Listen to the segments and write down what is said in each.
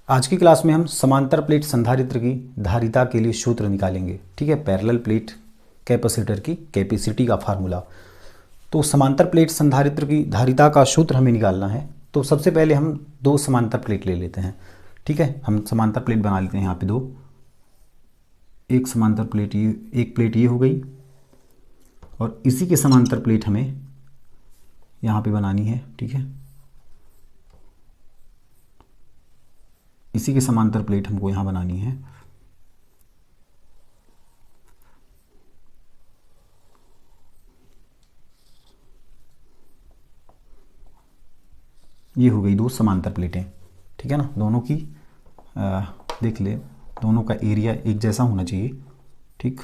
आज की क्लास में हम समांतर प्लेट संधारित्र की धारिता के लिए सूत्र निकालेंगे। ठीक है, पैरेलल प्लेट कैपेसिटर की कैपेसिटी का फार्मूला। तो समांतर प्लेट संधारित्र की धारिता का सूत्र हमें निकालना है। तो सबसे पहले हम दो समांतर प्लेट ले लेते हैं। ठीक है, हम समांतर प्लेट बना लेते हैं यहाँ पे दो। एक समांतर प्लेट ये, एक प्लेट ये हो गई और इसी के समांतर प्लेट हमें यहाँ पे बनानी है। ठीक है, इसी के समांतर प्लेट हमको यहाँ बनानी है। ये हो गई दो समांतर प्लेटें। ठीक है ना, दोनों की देख ले, दोनों का एरिया एक जैसा होना चाहिए। ठीक,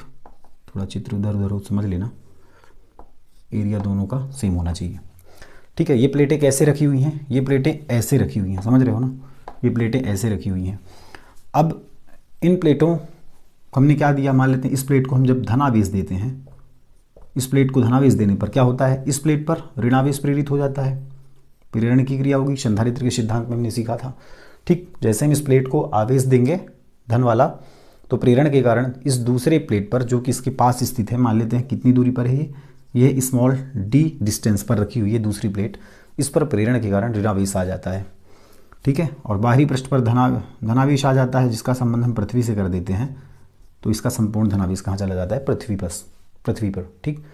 थोड़ा चित्र उधर उधर समझ लेना, एरिया दोनों का सेम होना चाहिए। ठीक है, ये प्लेटें कैसे रखी हुई हैं? ये प्लेटें ऐसे रखी हुई हैं, समझ रहे हो ना, ये प्लेटें ऐसे रखी हुई हैं। अब इन प्लेटों को हमने क्या दिया, मान लेते हैं इस प्लेट को हम जब धनावेश देते हैं, इस प्लेट को धनावेश देने पर क्या होता है, इस प्लेट पर ऋणावेश प्रेरित हो जाता है। प्रेरण की क्रिया होगी, संधारित्र के सिद्धांत में हमने सीखा था। ठीक, जैसे हम इस प्लेट को आवेश देंगे धन वाला, तो प्रेरण के कारण इस दूसरे प्लेट पर जो कि इसके पास स्थित है, मान लेते हैं कितनी दूरी पर है, ये स्मॉल डी डिस्टेंस पर रखी हुई है दूसरी प्लेट, इस पर प्रेरण के कारण ऋणावेश आ जाता है। ठीक है, और बाहरी पृष्ठ पर धनावेश आ जाता है, जिसका संबंध हम पृथ्वी से कर देते हैं, तो इसका संपूर्ण धनावेश कहाँ चला जाता है, पृथ्वी पर। ठीक,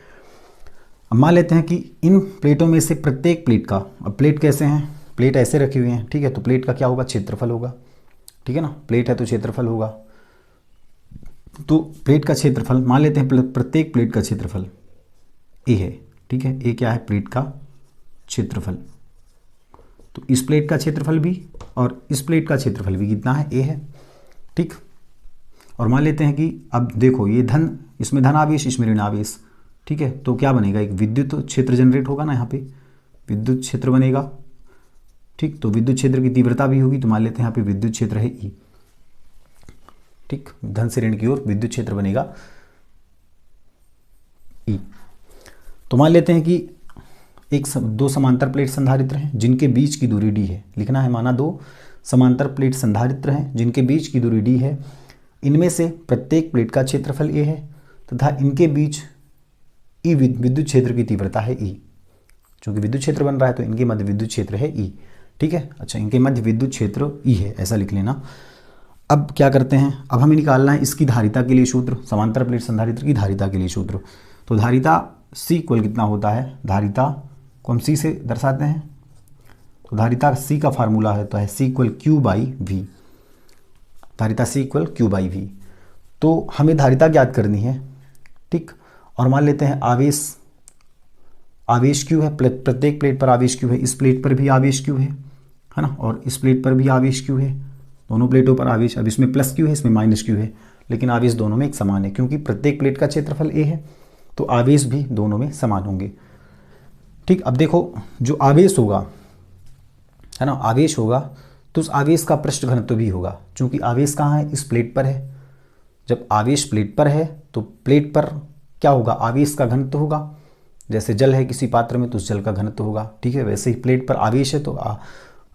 अब मान लेते हैं कि इन प्लेटों में से प्रत्येक प्लेट का, अब प्लेट कैसे हैं, प्लेट ऐसे रखी हुई हैं। ठीक है, तो प्लेट का क्या होगा, क्षेत्रफल होगा। ठीक है ना, प्लेट है तो क्षेत्रफल होगा। तो प्लेट का क्षेत्रफल मान लेते हैं, प्रत्येक प्लेट का क्षेत्रफल ए है। ठीक है, ए क्या है, प्लेट का क्षेत्रफल। तो इस प्लेट का क्षेत्रफल भी और इस प्लेट का क्षेत्रफल भी कितना है, ए है। ठीक, और मान लेते हैं कि अब देखो ये धन, इसमें धन आवेश, इसमें ऋण आवेश। ठीक है, तो क्या बनेगा, एक विद्युत क्षेत्र जनरेट होगा ना, यहाँ पे विद्युत क्षेत्र बनेगा। ठीक, तो विद्युत क्षेत्र की तीव्रता भी होगी, तो मान लेते हैं यहाँ पे विद्युत क्षेत्र है ई। ठीक, धन से ऋण की ओर विद्युत क्षेत्र बनेगा ई। तो मान लेते हैं कि दो समांतर प्लेट संधारित्र हैं जिनके बीच की दूरी डी है, लिखना है, माना दो समांतर प्लेट संधारित्र हैं जिनके बीच की दूरी डी है। इनमें से प्रत्येक प्लेट का क्षेत्रफल ए है तथा इनके बीच ई विद्युत क्षेत्र की तीव्रता है ई। चूंकि विद्युत क्षेत्र बन रहा है तो इनके मध्य विद्युत क्षेत्र है ई। ठीक है, अच्छा, इनके मध्य विद्युत क्षेत्र ई है, ऐसा लिख लेना। अब क्या करते हैं, अब हमें निकालना है इसकी धारिता के लिए सूत्र, समांतर प्लेट संधारित्र की धारिता के लिए सूत्र। तो धारिता सी इक्वल कितना होता है, धारिता को हम सी से दर्शाते हैं, तो धारिता सी का फार्मूला है तो है सी इक्वल क्यू बाई वी। धारिता सी इक्वल क्यू बाई वी। तो हमें धारिता ज्ञात करनी है। ठीक, और मान लेते हैं आवेश क्यू है, प्रत्येक प्लेट पर आवेश क्यू है, इस प्लेट पर भी आवेश क्यू है ना, और इस प्लेट पर भी आवेश क्यू है, दोनों प्लेटों पर आवेश, अब इसमें प्लस क्यू है, इसमें माइनस क्यू है, लेकिन आवेश दोनों में एक समान है, क्योंकि प्रत्येक प्लेट का क्षेत्रफल ए है तो आवेश भी दोनों में समान होंगे। ठीक, अब देखो जो आवेश होगा, है ना, आवेश होगा तो उस आवेश का पृष्ठ घनत्व भी होगा, क्योंकि आवेश कहाँ है, इस प्लेट पर है। जब आवेश प्लेट पर है तो प्लेट पर क्या होगा, आवेश का घनत्व होगा। जैसे जल है किसी पात्र में तो उस जल का घनत्व होगा। ठीक है, वैसे ही प्लेट पर आवेश है तो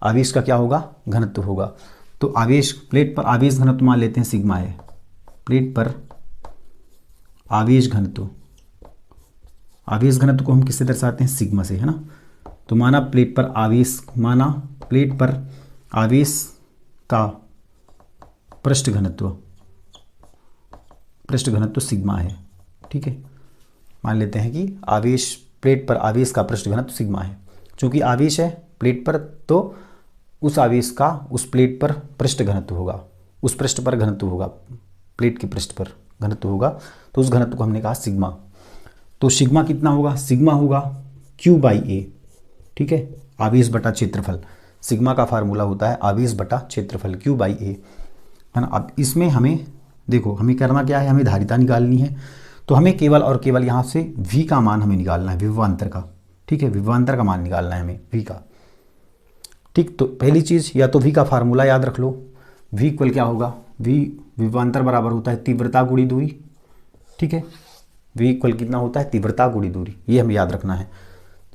आवेश का क्या होगा, घनत्व होगा। तो आवेश, प्लेट पर आवेश घनत्व मान लेते हैं सिग्मा है, प्लेट पर आवेश घनत्व, आवेश घनत्व को हम किससे दर्शाते हैं, सिग्मा से, है ना। तो माना प्लेट पर आवेश, माना प्लेट पर आवेश का पृष्ठ घनत्व सिग्मा है। ठीक है, मान लेते हैं कि आवेश, प्लेट पर आवेश का पृष्ठ घनत्व सिग्मा है। चूंकि आवेश है प्लेट पर तो उस आवेश का उस प्लेट पर पृष्ठ घनत्व होगा, उस पृष्ठ पर घनत्व होगा, प्लेट के पृष्ठ पर घनत्व होगा, तो उस घनत्व को हमने कहा सिग्मा। तो सिग्मा कितना होगा, सिग्मा होगा क्यू बाई ए। ठीक है, आवेश बटा क्षेत्रफल, सिग्मा का फार्मूला होता है आवेश बटा क्षेत्रफल, क्यू बाई ए, है ना। अब इसमें हमें देखो, हमें करना क्या है, हमें धारिता निकालनी है, तो हमें केवल और केवल यहाँ से v का मान हमें निकालना है, विभवांतर का। ठीक है, विभवांतर का मान निकालना है हमें v का। ठीक, तो पहली चीज़, या तो v का फार्मूला याद रख लो, v इक्वल क्या होगा, v विभवांतर बराबर होता है तीव्रता गुणी दूरी। ठीक है, v इक्वल कितना होता है, तीव्रता गुणी दूरी, ये हमें याद रखना है।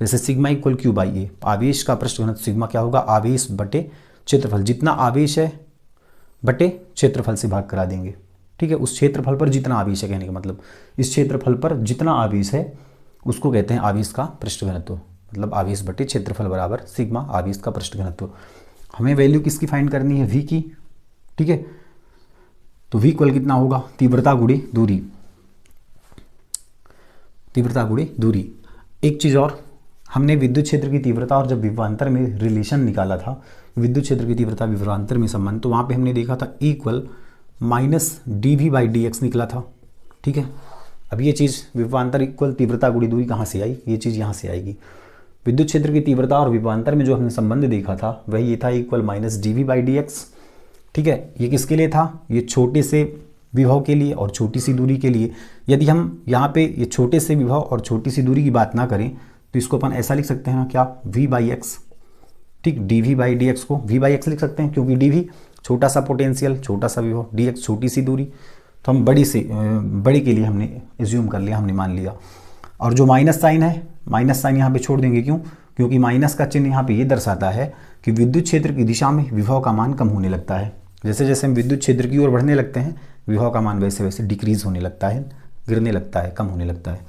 जैसे सिग्मा इक्वल क्यू बाई ए, आवेश का पृष्ठ घनत्व सिग्मा क्या होगा, आवेश बटे क्षेत्रफल, जितना आवेश है बटे क्षेत्रफल से भाग करा देंगे। ठीक है, उस क्षेत्रफल पर जितना आवेश है, कहने का मतलब इस क्षेत्रफल पर जितना आवेश है उसको कहते हैं आवेश का पृष्ठ घनत्व, मतलब आवेश बटे क्षेत्रफल बराबर सिग्मा आवेश का पृष्ठ घनत्व। हमें वैल्यू किसकी फाइंड करनी है, v की। ठीक है, तो v इक्वल कितना होगा, तीव्रता गुणे दूरी, तीव्रता गुणे दूरी। एक चीज़ और, हमने विद्युत क्षेत्र की तीव्रता और जब विभवांतर में रिलेशन निकाला था, विद्युत क्षेत्र की तीव्रता विभवांतर में संबंध, तो वहाँ पे हमने देखा था E इक्वल माइनस dv/dx निकला था। ठीक है, अब ये चीज़ विभवांतर इक्वल तीव्रता गुणी दूरी कहाँ से आई, ये चीज़ यहाँ से आएगी। विद्युत क्षेत्र की तीव्रता और विभवांतर में जो हमने संबंध देखा था वही ये था इक्वल माइनस dv/dx। ठीक है, ये किसके लिए था, ये छोटे से विभव के लिए और छोटी सी दूरी के लिए। यदि हम यहाँ पे ये छोटे से विभव और छोटी सी दूरी की बात ना करें तो इसको अपन ऐसा लिख सकते हैं ना, क्या, v/x। ठीक, dv/dx को v/x लिख सकते हैं क्योंकि dv छोटा सा पोटेंशियल, छोटा सा विभव, dx छोटी सी दूरी, तो हम बड़ी के लिए हमने एज्यूम कर लिया, हमने मान लिया। और जो माइनस साइन है, माइनस साइन यहाँ पे छोड़ देंगे, क्यों, क्योंकि माइनस का चिन्ह यहाँ पे ये दर्शाता है कि विद्युत क्षेत्र की दिशा में विभव का मान कम होने लगता है। जैसे जैसे हम विद्युत क्षेत्र की ओर बढ़ने लगते हैं विभव का मान वैसे वैसे डिक्रीज होने लगता है, गिरने लगता है, कम होने लगता है।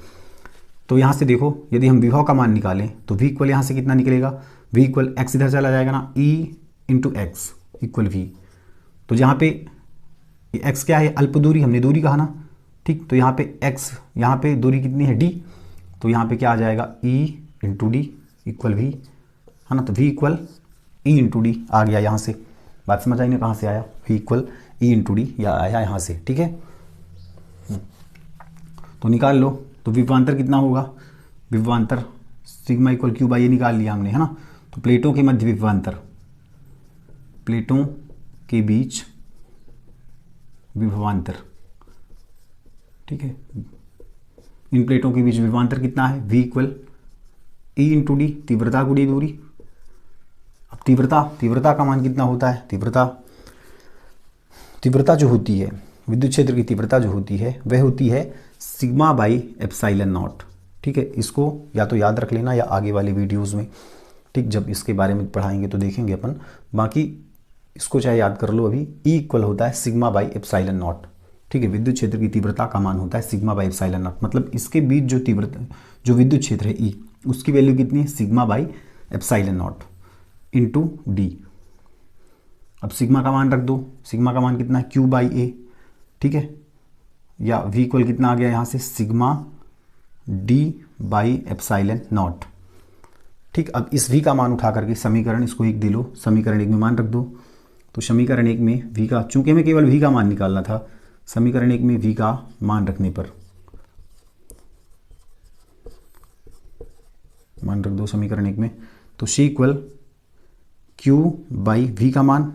तो यहाँ से देखो, यदि हम विभव का मान निकालें तो v इक्वल यहाँ से कितना निकलेगा, v इक्वल x इधर चला जाएगा ना, e into x equal v। तो जहाँ पे x क्या है, अल्प दूरी, हमने दूरी कहा ना। ठीक, तो यहाँ पे x, यहाँ पे दूरी कितनी है d, तो यहाँ पे क्या आ जाएगा e into d equal v, है ना। तो v equal e into d आ गया यहाँ से, बात समझ आई ना कहाँ से आया, v equal e into D या आया यहाँ से। ठीक है, तो निकाल लो, तो विभवांतर कितना होगा, विभवांतर सिग्मा इक्वल क्यू बाई ए निकाल लिया हमने, है ना। तो प्लेटों के मध्य विभवांतर, प्लेटों के बीच विभवांतर, ठीक है, इन प्लेटों के बीच विभवांतर कितना है, v equal E into D, तीव्रता गुणी दूरी। अब तीव्रता का मान कितना होता है, तीव्रता जो होती है, विद्युत क्षेत्र की तीव्रता जो होती है वह होती है सिग्मा बाई एप्सिलॉन नॉट। ठीक है, इसको या तो याद रख लेना या आगे वाले वीडियोस में, ठीक, जब इसके बारे में पढ़ाएंगे तो देखेंगे अपन, बाकी इसको चाहे याद कर लो अभी। E इक्वल होता है सिग्मा बाई एप्सिलॉन नॉट। ठीक है, विद्युत क्षेत्र की तीव्रता का मान होता है सिग्मा बाई एप्सिलॉन नॉट, मतलब इसके बीच जो तीव्रता, जो विद्युत क्षेत्र है E, उसकी वैल्यू कितनी है, sigma by epsilon not into D. अब सिग्मा का मान रख दो, सिग्मा का मान कितना है, क्यू बाई ए। ठीक है, या v इक्वल कितना आ गया यहाँ से, sigma D by epsilon not. ठीक, अब इस v का मान उठा करके समीकरण, इसको एक दे लो, समीकरण एक में मान रख दो। तो समीकरण एक में v का, चूंकि हमें केवल v का मान निकालना था, समीकरण एक में v का मान रखने पर, मान रख दो समीकरण एक में, तो c equal q by v का मान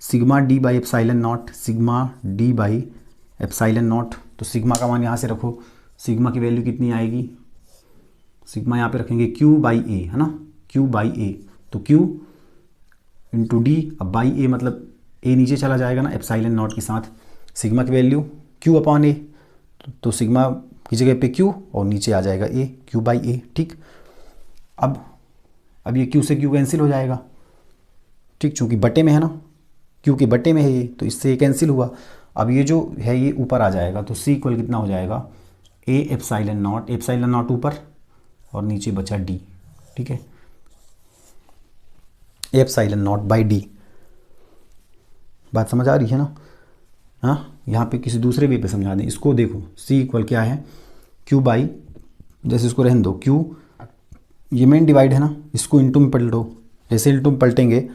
sigma D by epsilon not, sigma D by epsilon not. तो सिग्मा का मान यहाँ से रखो, सिग्मा की वैल्यू कितनी आएगी, सिग्मा यहाँ पे रखेंगे q बाई ए, है ना, q बाई ए, तो q इंटू डी। अब बाई ए मतलब a नीचे चला जाएगा ना एप्सिलॉन नॉट के साथ, सिग्मा की वैल्यू q अपॉन ए, तो सिग्मा की जगह पे q और नीचे आ जाएगा a, q बाई ए। ठीक, अब ये q से q कैंसिल हो जाएगा। ठीक, चूंकि बटे में है ना, q के बटे में है ये, तो इससे ये कैंसिल हुआ। अब ये जो है ये ऊपर आ जाएगा, तो c इक्वल कितना हो जाएगा, a epsilon not, epsilon not ऊपर और नीचे बचा d। ठीक है, a epsilon not by d। बात समझ आ रही है ना। हाँ, यहाँ पे किसी दूसरे वे पे समझा दें इसको, देखो c इक्वल क्या है, q बाई, जैसे इसको रहने दो q, ये मेन डिवाइड है ना, इसको इंटू में पलटो, जैसे इंटू में पलटेंगे,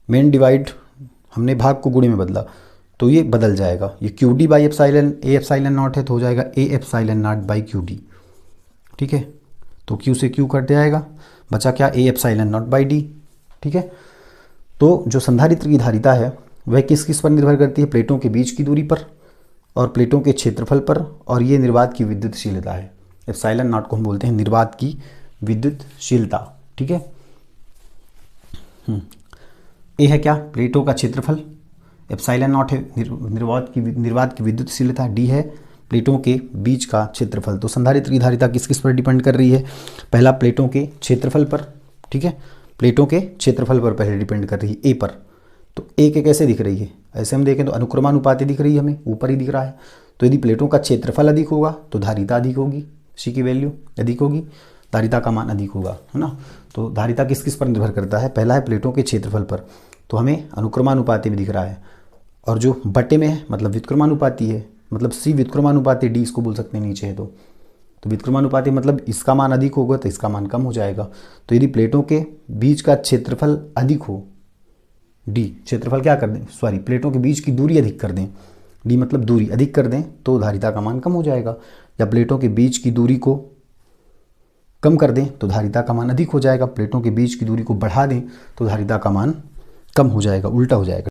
मेन डिवाइड हमने भाग को गुणे में बदला तो ये बदल जाएगा, ये Q D by epsilon, A epsilon not है तो हो जाएगा A epsilon not by Q D. ठीक है, तो क्यू से क्यू कट जाएगा, बचा क्या, A epsilon not by D. ठीक है, तो जो संधारित्र की धारिता है वह किस किस पर निर्भर करती है, प्लेटों के बीच की दूरी पर और प्लेटों के क्षेत्रफल पर, और ये निर्वात की विद्युतशीलता है। एप्सिलॉन नॉट को हम बोलते हैं निर्वात की विद्युतशीलता। ठीक है, ए है क्या, प्लेटों का क्षेत्रफल, एप्सिलॉन नॉट है निर्वात की विद्युतशीलता, डी है प्लेटों के बीच का क्षेत्रफल। तो संधारित्र की धारिता किस किस पर डिपेंड कर रही है, पहला प्लेटों के क्षेत्रफल पर। ठीक है, प्लेटों के क्षेत्रफल पर पहले डिपेंड कर रही है, ए पर। तो ए के कैसे दिख रही है, ऐसे हम देखें तो अनुक्रमानुपाती दिख रही है हमें, ऊपर ही दिख रहा है। तो यदि प्लेटों का क्षेत्रफल अधिक होगा तो धारिता अधिक होगी, सी की वैल्यू अधिक होगी, धारिता का मान अधिक होगा, है ना। तो धारिता किस किस पर निर्भर करता है, पहला है प्लेटों के क्षेत्रफल पर, तो हमें अनुक्रमानुपाती में दिख रहा है, और जो बटे में है मतलब व्युत्क्रमानुपाती है, मतलब सी व्युत्क्रमानुपाती डी इसको बोल सकते हैं नीचे है तो व्युत्क्रमानुपाती मतलब इसका मान अधिक होगा तो इसका मान कम हो जाएगा। तो यदि प्लेटों के बीच का क्षेत्रफल अधिक हो, डी क्षेत्रफल क्या कर दें, सॉरी प्लेटों के बीच की दूरी अधिक कर दें, डी मतलब दूरी अधिक कर दें तो धारिता का मान कम हो जाएगा, या प्लेटों के बीच की दूरी को कम कर दें तो धारिता का मान अधिक हो जाएगा, प्लेटों के बीच की दूरी को बढ़ा दें तो धारिता का मान कम हो जाएगा, उल्टा हो जाएगा।